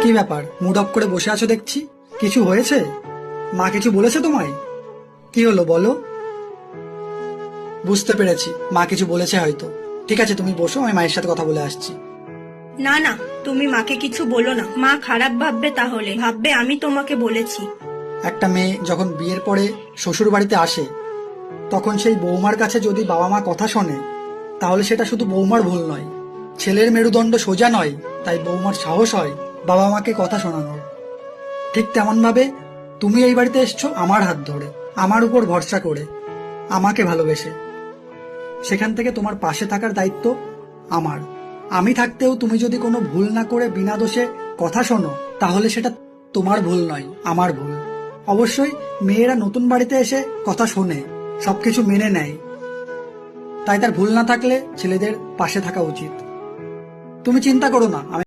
কি ব্যাপার, mood of করে বসে আছো দেখছি? কিছু হয়েছে? মা কিছু বলেছে তোমায়? কি হলো বলো। বুঝতে পেরেছি, মা কিছু বলেছে হয়তো। ঠিক আছে, তুমি বসো, আমি মায়ের সাথে কথা বলে আসছি। না না, তুমি মাকে কিছু বলো না, মা খারাপ ভাববে, তাহলে ভাববে আমি তোমাকে বলেছি। একটা মেয়ে যখন বিয়ের পরে শ্বশুর বাড়িতে আসে, তখন সেই বৌমার কাছে যদি বাবা মা কথা শোনে, তাহলে সেটা শুধু বৌমার ভুল নয়, ছেলের মেরুদণ্ড সোজা নয়, তাই বৌমার সাহস হয় বাবা মাকে কথা শোনানোর। ঠিক তেমন ভাবে তুমি এই বাড়িতে এসছো আমার হাত ধরে, আমার উপর ভরসা করে, আমাকে ভালোবেসে। সেখান থেকে তোমার পাশে থাকার দায়িত্ব আমার। আমি থাকতেও তুমি যদি কোনো ভুল না করে বিনা দোষে কথা শোনো, তাহলে সেটা তোমার ভুল নয়, আমার ভুল। অবশ্যই মেয়েরা নতুন বাড়িতে এসে কথা শোনে, সবকিছু মেনে নেয়, তাই তার ভুল না থাকলে ছেলেদের পাশে থাকা উচিত। তুমি চিন্তা করো না,